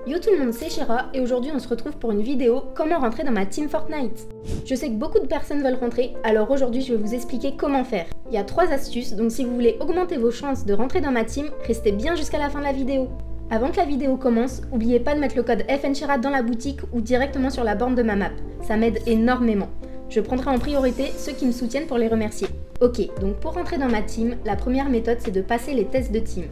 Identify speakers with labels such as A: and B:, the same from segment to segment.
A: Yo tout le monde, c'est Shira et aujourd'hui on se retrouve pour une vidéo comment rentrer dans ma team Fortnite. Je sais que beaucoup de personnes veulent rentrer, alors aujourd'hui je vais vous expliquer comment faire. Il y a 3 astuces, donc si vous voulez augmenter vos chances de rentrer dans ma team, restez bien jusqu'à la fin de la vidéo. Avant que la vidéo commence, n'oubliez pas de mettre le code FNSHIRA dans la boutique ou directement sur la borne de ma map, ça m'aide énormément. Je prendrai en priorité ceux qui me soutiennent pour les remercier. Ok, donc pour rentrer dans ma team, la première méthode c'est de passer les tests de team.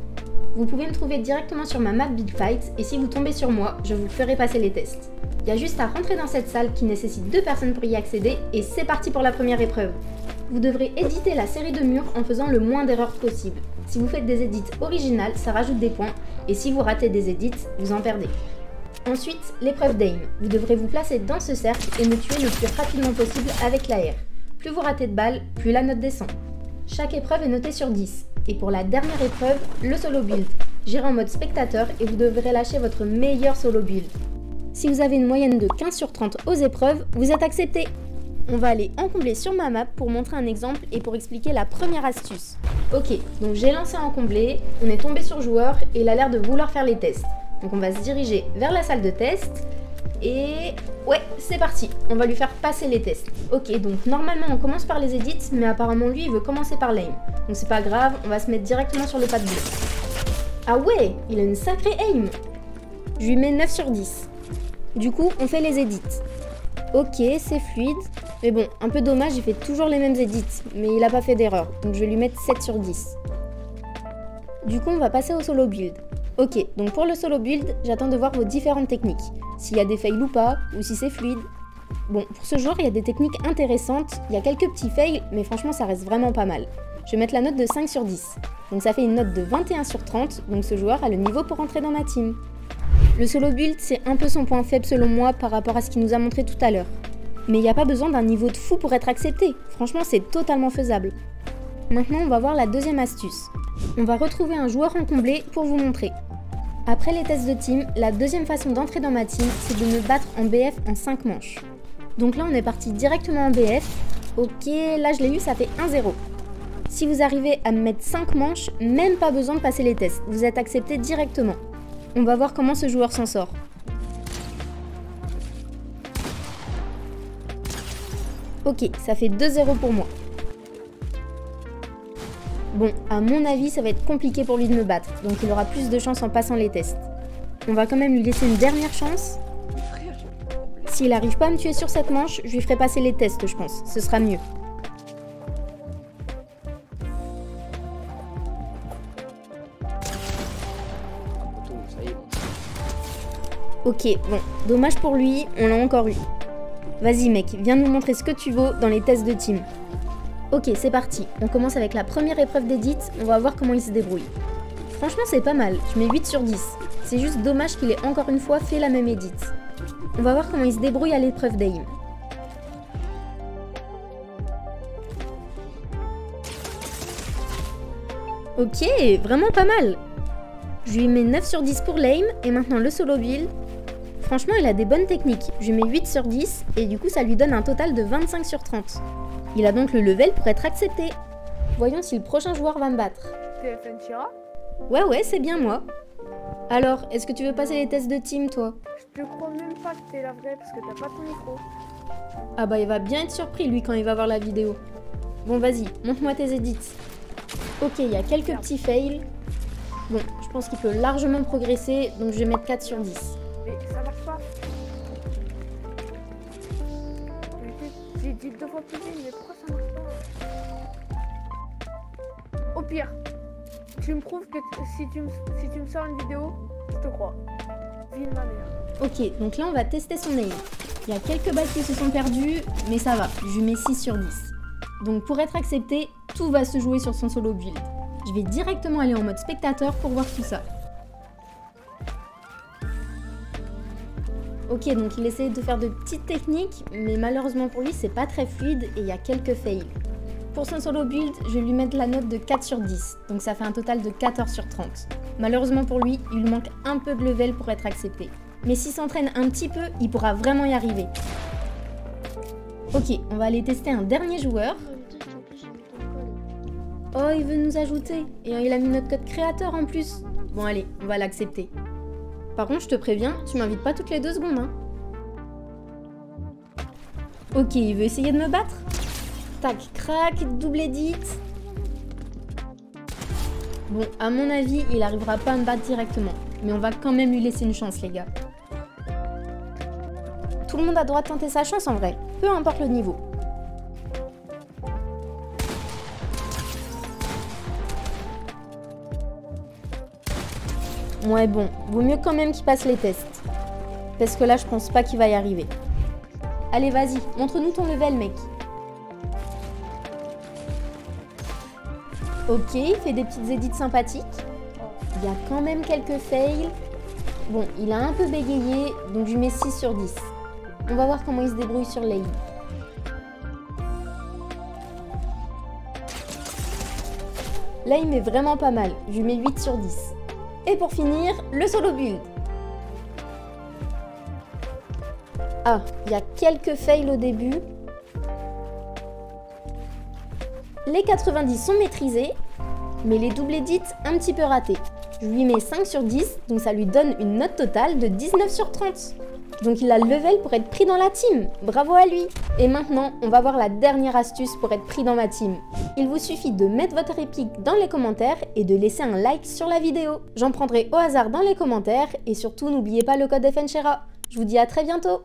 A: Vous pouvez me trouver directement sur ma map Big Fight et si vous tombez sur moi, je vous ferai passer les tests. Il y a juste à rentrer dans cette salle qui nécessite 2 personnes pour y accéder et c'est parti pour la première épreuve. Vous devrez éditer la série de murs en faisant le moins d'erreurs possible. Si vous faites des edits originales, ça rajoute des points et si vous ratez des edits, vous en perdez. Ensuite, l'épreuve d'aim. Vous devrez vous placer dans ce cercle et me tuer le plus rapidement possible avec l'AR. Plus vous ratez de balles, plus la note descend. Chaque épreuve est notée sur 10. Et pour la dernière épreuve, le solo build. J'irai en mode spectateur et vous devrez lâcher votre meilleur solo build. Si vous avez une moyenne de 15 sur 30 aux épreuves, vous êtes accepté. On va aller en combler sur ma map pour montrer un exemple et pour expliquer la première astuce. Ok, donc j'ai lancé en comblé, on est tombé sur joueur et il a l'air de vouloir faire les tests. Donc on va se diriger vers la salle de test. Et ouais, c'est parti, on va lui faire passer les tests. Ok, donc normalement on commence par les edits, mais apparemment lui il veut commencer par l'aim. Donc c'est pas grave, on va se mettre directement sur le pad bleu. Ah ouais, il a une sacrée aim. Je lui mets 9 sur 10. Du coup, on fait les edits. Ok, c'est fluide. Mais bon, un peu dommage, il fait toujours les mêmes edits, mais il a pas fait d'erreur. Donc je vais lui mettre 7 sur 10. Du coup, on va passer au solo build. Ok, donc pour le solo build, j'attends de voir vos différentes techniques. S'il y a des fails ou pas, ou si c'est fluide. Bon, pour ce joueur, il y a des techniques intéressantes, il y a quelques petits fails, mais franchement, ça reste vraiment pas mal. Je vais mettre la note de 5 sur 10. Donc ça fait une note de 21 sur 30, donc ce joueur a le niveau pour entrer dans ma team. Le solo build, c'est un peu son point faible selon moi par rapport à ce qu'il nous a montré tout à l'heure. Mais il n'y a pas besoin d'un niveau de fou pour être accepté, franchement c'est totalement faisable. Maintenant, on va voir la deuxième astuce. On va retrouver un joueur en comblé pour vous montrer. Après les tests de team, la deuxième façon d'entrer dans ma team, c'est de me battre en BF en 5 manches. Donc là, on est parti directement en BF. Ok, là je l'ai eu, ça fait 1-0. Si vous arrivez à me mettre 5 manches, même pas besoin de passer les tests, vous êtes accepté directement. On va voir comment ce joueur s'en sort. Ok, ça fait 2-0 pour moi. Bon, à mon avis, ça va être compliqué pour lui de me battre, donc il aura plus de chance en passant les tests. On va quand même lui laisser une dernière chance. S'il n'arrive pas à me tuer sur cette manche, je lui ferai passer les tests, je pense. Ce sera mieux. Ok, bon, dommage pour lui, on l'a encore eu. Vas-y mec, viens nous montrer ce que tu vaux dans les tests de team. Ok, c'est parti, on commence avec la première épreuve d'édit, on va voir comment il se débrouille. Franchement c'est pas mal, je mets 8 sur 10. C'est juste dommage qu'il ait encore une fois fait la même édit. On va voir comment il se débrouille à l'épreuve d'aim. Ok, vraiment pas mal. Je lui mets 9 sur 10 pour l'aim et maintenant le solo build. Franchement, il a des bonnes techniques. Je lui mets 8 sur 10 et du coup, ça lui donne un total de 25 sur 30. Il a donc le level pour être accepté. Voyons si le prochain joueur va me battre.
B: C'est FNSHIRA?
A: Ouais, c'est bien moi. Alors, est-ce que tu veux passer les tests de team, toi?
B: Je te crois même pas que t'es la vraie parce que t'as pas ton micro.
A: Ah bah, il va bien être surpris, lui, quand il va voir la vidéo. Bon, vas-y, montre-moi tes edits. Ok, il y a quelques petits fails. Bon, je pense qu'il peut largement progresser, donc je vais mettre 4 sur 10.
B: Mais ça marche pas. J'ai dit 2 fois plus vite, mais pourquoi ça marche pas? Au pire, tu me prouves que si tu me sors une vidéo, je te crois. Vive ma mère.
A: Ok, donc là on va tester son aim. Il y a quelques balles qui se sont perdues, mais ça va, je lui mets 6 sur 10. Donc pour être accepté, tout va se jouer sur son solo build. Je vais directement aller en mode spectateur pour voir tout ça. Ok, donc il essaie de faire de petites techniques, mais malheureusement pour lui, c'est pas très fluide et il y a quelques fails. Pour son solo build, je vais lui mettre la note de 4 sur 10, donc ça fait un total de 14 sur 30. Malheureusement pour lui, il lui manque un peu de level pour être accepté. Mais s'il s'entraîne un petit peu, il pourra vraiment y arriver. Ok, on va aller tester un dernier joueur. Oh, il veut nous ajouter. Et il a mis notre code créateur en plus. Bon allez, on va l'accepter. Par contre, je te préviens, tu m'invites pas toutes les 2 secondes, hein. Ok, il veut essayer de me battre. Tac, crac, double edit. Bon, à mon avis, il arrivera pas à me battre directement. Mais on va quand même lui laisser une chance, les gars. Tout le monde a droit de tenter sa chance en vrai, peu importe le niveau. Ouais bon, vaut mieux quand même qu'il passe les tests. Parce que là, je pense pas qu'il va y arriver. Allez, vas-y, montre-nous ton level, mec. Ok, il fait des petites édits sympathiques. Il y a quand même quelques fails. Bon, il a un peu bégayé, donc je lui mets 6 sur 10. On va voir comment il se débrouille sur l'aim. L'aim est vraiment pas mal, je lui mets 8 sur 10. Et pour finir, le solo build. Ah, il y a quelques fails au début. Les 90 sont maîtrisés, mais les double edits un petit peu ratés. Je lui mets 5 sur 10, donc ça lui donne une note totale de 19 sur 30. Donc il a le level pour être pris dans la team. Bravo à lui. Et maintenant, on va voir la dernière astuce pour être pris dans ma team. Il vous suffit de mettre votre épique dans les commentaires et de laisser un like sur la vidéo. J'en prendrai au hasard dans les commentaires et surtout n'oubliez pas le code FNCHERA. Je vous dis à très bientôt.